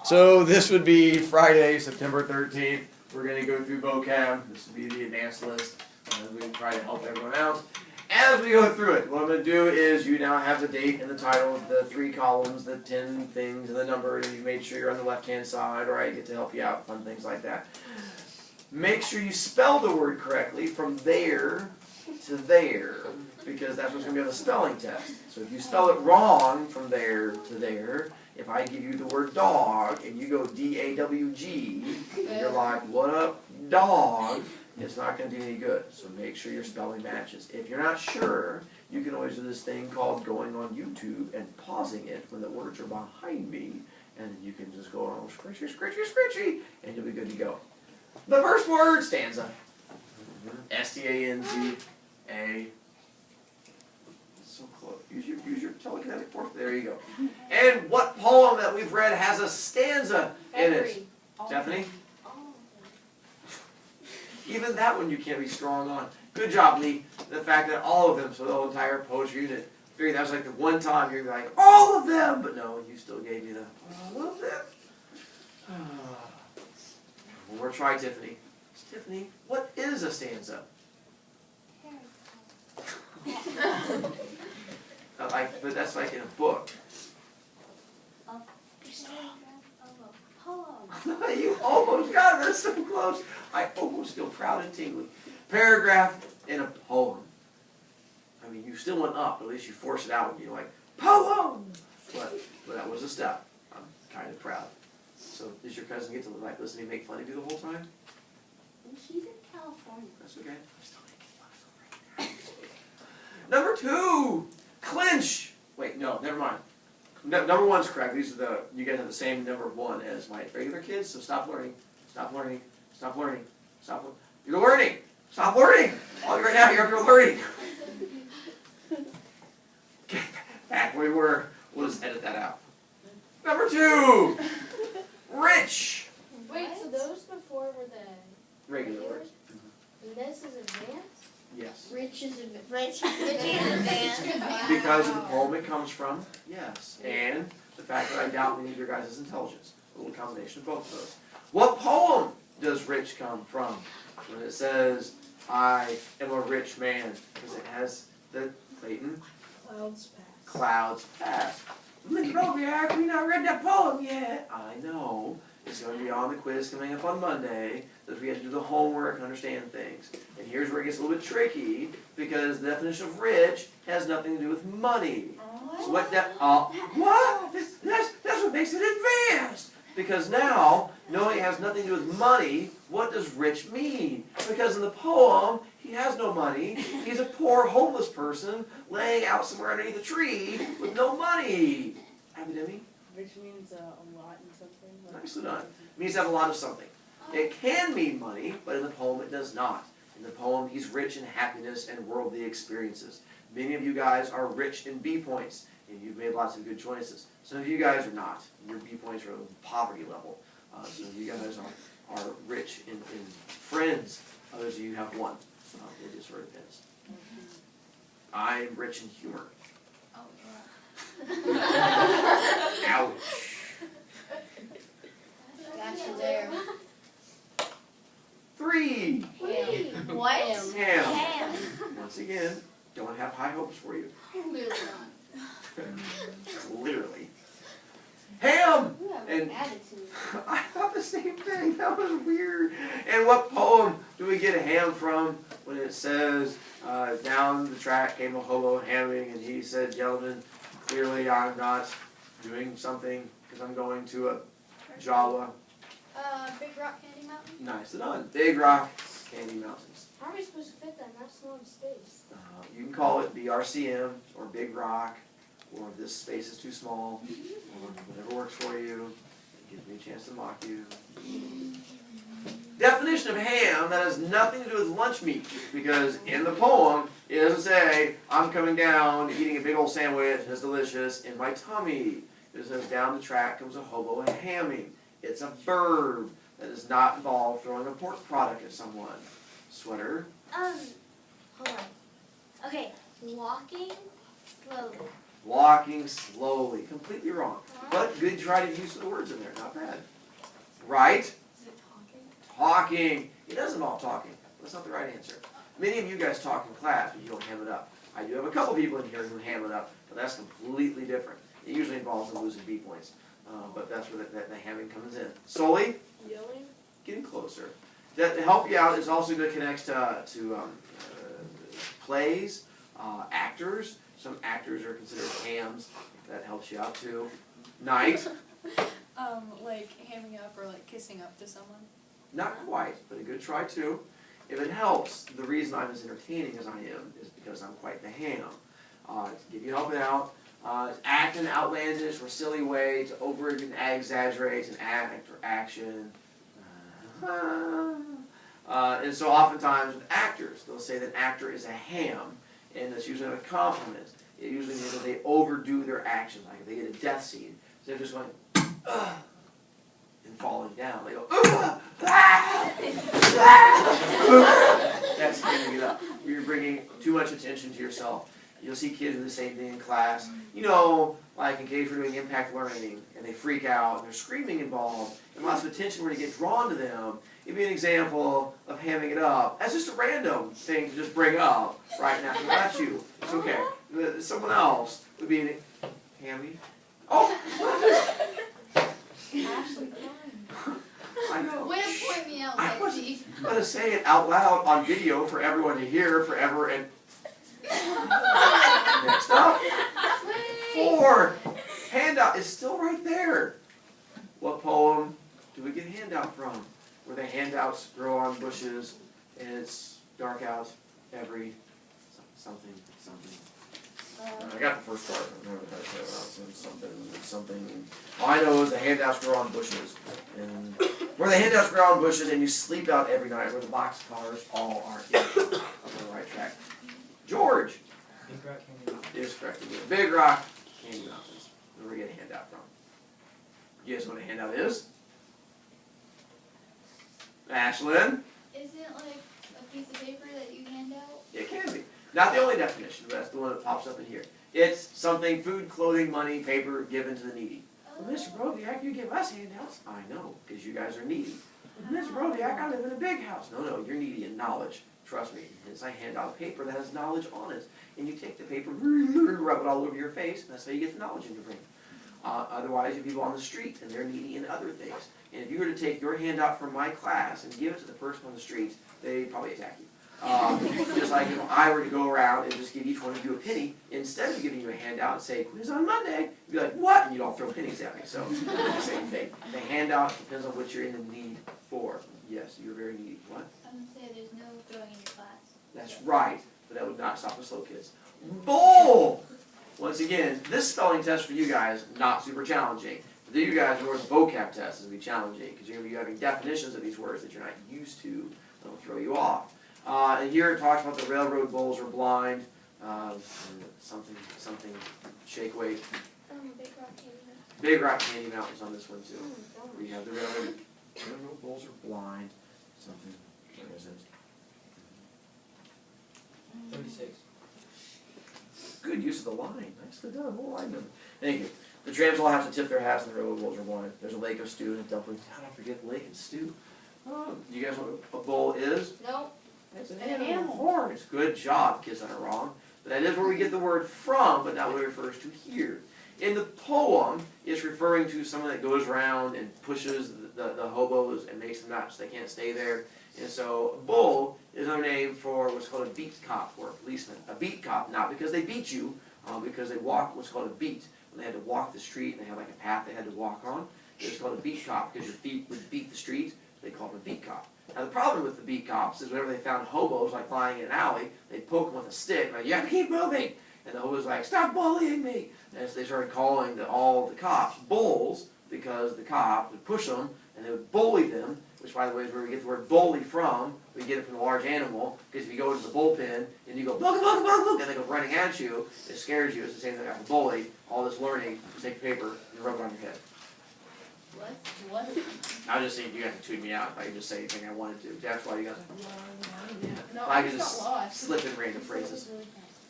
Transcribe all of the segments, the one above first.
So this would be Friday, September 13th. We're going to go through vocab. This would be the advanced list. We can try to help everyone out. As we go through it, what I'm going to do is you now have the date and the title, the 3 columns, the 10 things, and the number, and you made sure you're on the left-hand side, or I get to help you out, fun things like that. Make sure you spell the word correctly from there to there, because that's what's going to be on the spelling test. So if you spell it wrong from there to there, if I give you the word dog and you go D-A-W-G, and you're like, what up, dog, it's not going to do any good. So make sure your spelling matches. If you're not sure, you can always do this thing called going on YouTube and pausing it when the words are behind me, and then you can just go on scritchy, scritchy, scritchy, and you'll be good to go. The first word, stanza. S-T-A-N-Z-A. So close. Use your telekinetic force. There you go. And what poem that we've read has a stanza in it? Stephanie? Even that one you can't be strong on. Good job, Lee. The fact that all of them, so the whole entire poetry unit, figured that was like the one time you're like, all of them! But no, you still gave me the, all of them. One more try, Tiffany. Tiffany, what is a stanza? But that's like in a book. You almost got it. That's so close. I almost feel proud and tingly. Paragraph in a poem. I mean, you still went up. At least you forced it out. You're like, poem! But that was a step. I'm kind of proud. So does your cousin get to like listen to me make fun of you the whole time? She's in California. That's okay. I'm still making fun of her. Number 2. Clinch. Wait, no, never mind. Number 1's correct. These are the, you guys have the same number 1 as my regular kids, so stop learning. Stop learning. Stop learning. Stop learning. You're learning. Stop learning. All right now, you're up here learning. Okay, back where we were. We'll just edit that out. Number 2. Rich. Wait, so those before were the Regular words. And this is advanced? Yes. Rich is advanced. Because of the poem it comes from, yes. And the fact that I doubt any of your guys' intelligence. A little combination of both of those. What poem does rich come from? When it says, I am a rich man. Because it has the Clayton. Clouds pass. Clouds pass. Broviak, we not read that poem yet. I know. It's going to be on the quiz coming up on Monday, because we have to do the homework and understand things. And here's where it gets a little bit tricky, because the definition of rich has nothing to do with money. So what what? That's what makes it advanced. Because now, knowing it has nothing to do with money, what does rich mean? Because in the poem, he has no money. He's a poor, homeless person laying out somewhere underneath a tree with no money. Abby? Rich means a lot in something. Nicely done. It means to have a lot of something. It can mean money, but in the poem it does not. In the poem, he's rich in happiness and worldly experiences. Many of you guys are rich in B points, and you've made lots of good choices. Some of you guys are not. Your B points are at poverty level. Some of you guys are rich in friends. Others of you have 1. It just sort of depends. I'm rich in humor. Ouch. Gotcha there. 3. What? Ham. Once again, don't have high hopes for you. Literally. Ham! And attitude. I thought the same thing. That was weird. And what poem do we get a ham from when it says, down the track came a hobo hamming, and he said, gentlemen, clearly I'm not doing something because I'm going to a Jawa. Big Rock Candy Mountain? Nicely done. Big Rock Candy Mountains. How are we supposed to fit that? Not small in space. You can call it BRCM or Big Rock, or this space is too small, or whatever works for you. It gives me a chance to mock you. Definition of ham, that has nothing to do with lunch meat, because in the poem, it doesn't say, I'm coming down, eating a big old sandwich, and it's delicious, in my tummy. It says, down the track comes a hobo and hamming. It's a verb that does not involve throwing a pork product at someone. Sweater. Hold on. Okay, walking slowly. Walking slowly. Completely wrong. But good try to use the words in there. Not bad. Right? Is it talking? Talking. It does involve talking. That's not the right answer. Many of you guys talk in class, but you don't ham it up. I do have a couple people in here who ham it up, but that's completely different. It usually involves them losing B points. But that's where the hamming comes in. Solely? Yelling? Getting closer. That to help you out is also going to connect to plays, actors. Some actors are considered hams. That helps you out too. Night. Like hamming up or like kissing up to someone. Not quite, but a good try too. If it helps, the reason I'm as entertaining as I am is because I'm quite the ham. To give you helping out, act in an outlandish or silly way, to over-exaggerate an act or action. And so oftentimes with actors, they'll say that an actor is a ham, and that's usually a compliment. It usually means that they overdo their actions. Like if they get a death scene, instead of just going, ugh, and falling down, they go, ugh, ah, ah. That's hamming it up. You're bringing too much attention to yourself. You'll see kids do the same thing in class. You know, like in case we're doing impact learning, and they freak out, and there's screaming involved, and lots of attention were to get drawn to them. It'd be an example of hamming it up. That's just a random thing to just bring up right now. Not you. It's okay. Someone else would be an hammy. Oh! Ashley, I know. way to point me out, I wasn't Lexi. going to say it out loud on video for everyone to hear forever and... Next up. 4. Handout is still right there. What poem do we get a handout from? Where the handouts grow on bushes and it's dark out every something. I got the first part. I don't know how to say it. Something. All I know is the handouts grow on bushes. And where the handouts grow on bushes and you sleep out every night, where the boxcars all are on the right track. George. Big Rock Candy Mountain. Is correct. Big Rock Candy Mountains. Where we get a handout from. You guys know what a handout is? Ashlyn? Is it like a piece of paper that you hand out? It can be. Not the only definition, but that's the one that pops up in here. It's something, food, clothing, money, paper, given to the needy. Well, Mr. Broviak, you give us handouts. I know, because you guys are needy. Mr. Broviak, I live in a big house. No, you're needy in knowledge. Trust me. As I hand out paper that has knowledge on it, and you take the paper, rub it all over your face, and that's how you get the knowledge in your brain. Otherwise, you have people on the street, and they're needy in other things. And if you were to take your handout from my class and give it to the person on the street, they'd probably attack you. Just like if I were to go around and just give each one of you a penny, instead of giving you a handout and say, quiz on Monday, you'd be like, what? And you'd all throw pennies at me. So, it's the same thing. The handout depends on what you're in the need for. Yes, you're very needy. What? I'm going to say there's no throwing in your class. That's right, but that would not stop the slow kids. Bowl! Once again, this spelling test for you guys, not super challenging. For you guys, the vocab test is going to be challenging because you're going to be having definitions of these words that you're not used to. That'll throw you off. And here it talks about the railroad bulls are blind. Something, shake weight. Big Rock Candy Mountain. Big Rock Candy Mountain's on this one too. We have the railroad bulls are blind. Something, where is it? 36. Good use of the line. Nicely done. More line number. Thank you. The trams all have to tip their hats and the railroad bulls are blind. There's a lake of stew and a dumpling. How did I forget lake and stew? You guys know what a bull is? No. It's an An animal horns. Good job, kids that are wrong. But that is where we get the word from, but not what it refers to here. In the poem, it's referring to someone that goes around and pushes the hobos and makes them nuts. They can't stay there. And so, bull is another name for what's called a beat cop or a policeman. A beat cop, not because they beat you, because they walk what's called a beat. When they had to walk the street and they had like a path they had to walk on, it was called a beat cop because your feet would beat the street. They called him a beat cop. Now the problem with the beat cops is whenever they found hobos like lying in an alley, they'd poke them with a stick, like, you have to keep moving. And the hobo's like, stop bullying me. And so they started calling all the cops bulls because the cop would push them and they would bully them, which by the way is where we get the word bully from. We get it from the large animal, because if you go into the bullpen and you go, bug, bug, bug, bug, and they go running at you, it scares you. It's the same thing after bully. All this learning, you take paper and rub it on your head. What? I was just saying you guys can tweet me out if I could just say anything I wanted to. That's why you guys No, I I could just just got lost. slip in random phrases. Really fast.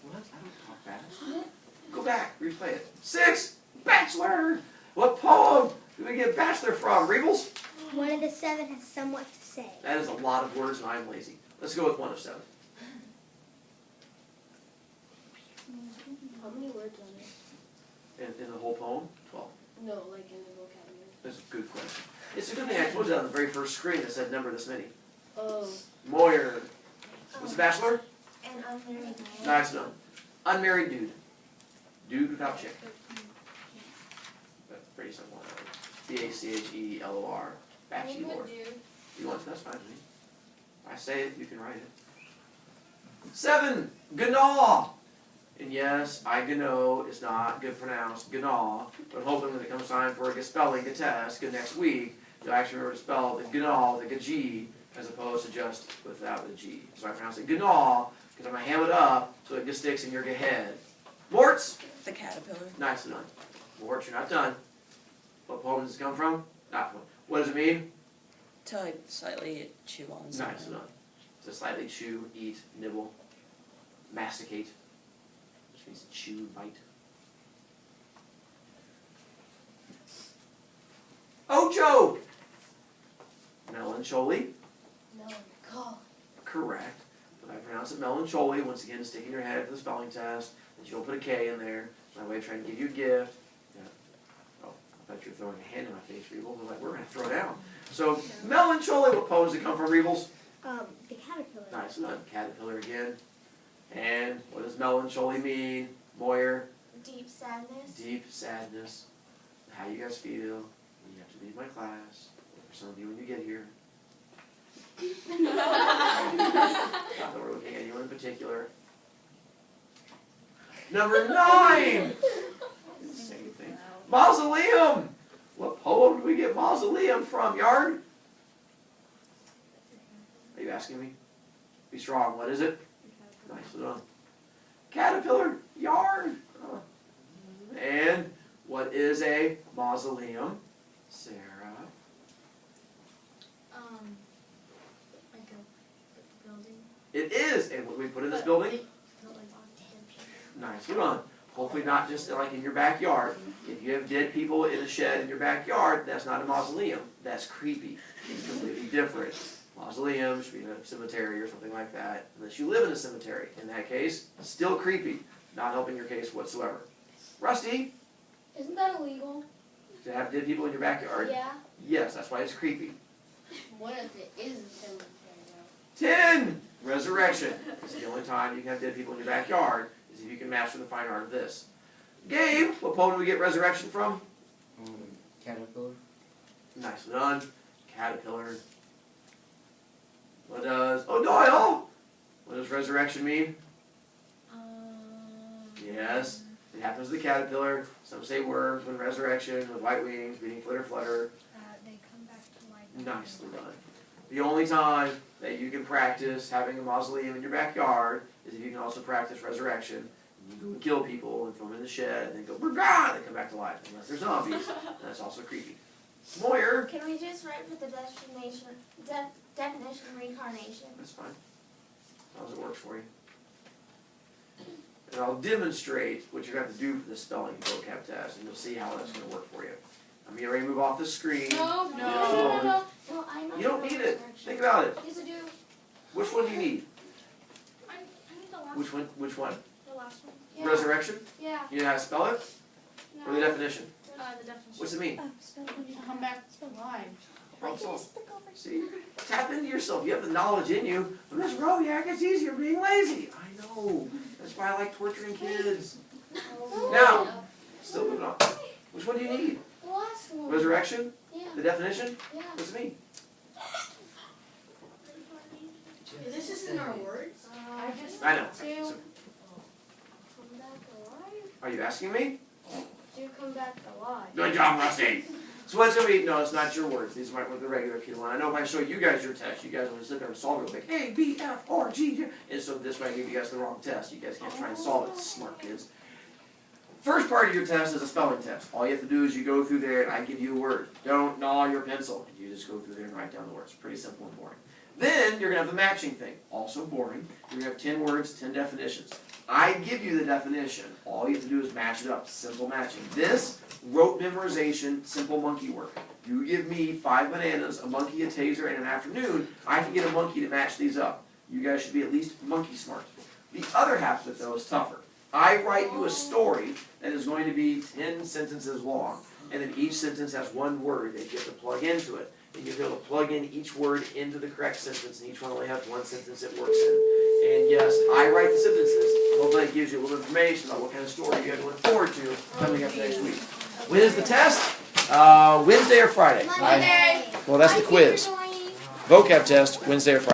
What? I don't talk fast. Go back, replay it. 6, bachelor. What poem do we get bachelor from? Rebels? 1 of the 7 has somewhat to say. That is a lot of words and I'm lazy. Let's go with 1 of 7. How many words are there? In the whole poem? 12. No, like in the vocabulary. That's a good question. It's a good thing I told you that on the very first screen that said number this many. Oh. Moyer. What's a bachelor? An unmarried man. Nice no. Unmarried dude. Dude without chick. That's pretty simple. BACHELOR. Bachelor. You want to? That's fine with me. I say it, you can write it. 7. Gnaw. And yes, I know it's not good pronounced, gnaw, but hoping when it comes time for a spelling test next week, you'll actually remember to spell the gnaw like a G, as opposed to just without the G. So I pronounce it gnaw, because I'm going to ham it up so it just sticks in your head. Morts? The caterpillar. Nicely done. Morts, you're not done. What poem does it come from? Not one. What does it mean? To like slightly chew on something. Nicely done. To slightly chew, eat, nibble, masticate. Which means chew, bite. Ocho! Melancholy. Melancholy. Correct. But I pronounce it melancholy. Once again, stick in your head for the spelling test. That you don't put a K in there. My way of trying to give you a gift. Yeah. Oh, I thought you were throwing a hand in my face, Rebels. I was like, we're going to throw down. So, melancholy. What poems did it come from, Rebels? The caterpillar. Nice one. Caterpillar again. And what does melancholy mean? Moyer? Deep sadness. Deep sadness. How you guys feel? You have to leave my class. For some of you when you get here. Not that we're looking at anyone in particular. Number 9! Same thing. Mausoleum! What poem do we get mausoleum from, Yard? Are you asking me? Be strong. What is it? Nicely done. Caterpillar, yarn. And what is a mausoleum? Sarah? Like a building. It is. And what do we put in this building? Not like on 10 people. Nicely done. Hopefully not just like in your backyard. If you have dead people in a shed in your backyard, that's not a mausoleum. That's creepy. It's completely different. Mausoleum should be in a cemetery or something like that, unless you live in a cemetery. In that case, still creepy. Not helping your case whatsoever. Rusty, Isn't that illegal? to have dead people in your backyard? Yeah. Yes, that's why it's creepy. What if it is a cemetery 10! Resurrection. It's the only time you can have dead people in your backyard, is if you can master the fine art of this. Gabe, what poem do we get resurrection from? Caterpillar. Nicely done. Caterpillar. What does, oh Doyle! What does resurrection mean? Yes, it happens to the caterpillar. Some say worms when resurrection, with white wings, beating flitter flutter. They come back to life. Nicely done. The only time that you can practice having a mausoleum in your backyard is if you can also practice resurrection. You go and kill people and throw them in the shed and then go, "Brah!" They come back to life. Unless they're zombies, that's also creepy. Moyer. Can we just write for the definition reincarnation? That's fine. As long as it works for you. And I'll demonstrate what you're going to have to do for the spelling vocab test, and you'll see how that's going to work for you. I'm getting ready to move off the screen. No, No. No, I know. You don't need it. Think about it. Yes, I do. Which one do you need? I need the last Which one? Which one? The last one. Yeah. Resurrection? Yeah. You know how to spell it? Or the No. definition? The definition. What's it mean? Come back alive. Problem solved. See? Tap into yourself. You have the knowledge in you. But Miss Broviak, it's easier being lazy. I know. That's why I like torturing kids. Now, still moving on. Which one do you need? The last one. Resurrection? Yeah. The definition? Yeah. What's it mean? This isn't our words. I know. To So, come back alive. are you asking me? To come back alive. Good job, Rusty. So what's it mean? No, it's not your words. These are the regular kid one. I know if I show you guys your test, you guys will sit there and solve it like A, B, F, R, G, J. And so this way I give you guys the wrong test. You guys can't try and solve it, smart kids. First part of your test is a spelling test. All you have to do is you go through there and I give you a word. Don't gnaw your pencil. You just go through there and write down the words. Pretty simple and boring. Then you're gonna have the matching thing, also boring. You're gonna have 10 words, 10 definitions. I give you the definition. All you have to do is match it up, simple matching. This, rote memorization, simple monkey work. You give me 5 bananas, a monkey, a taser, and an afternoon, I can get a monkey to match these up. You guys should be at least monkey smart. The other half of it though is tougher. I write you a story that is going to be 10 sentences long, and then each sentence has one word that you have to plug into it. And you'll be able to plug in each word into the correct sentence, and each one only has one sentence it works in. And yes, I write the sentences. Hopefully that gives you a little information about what kind of story you have to look forward to coming up next week. When is the test? Wednesday or Friday? Monday. Well, that's the quiz. Vocab test, Wednesday or Friday.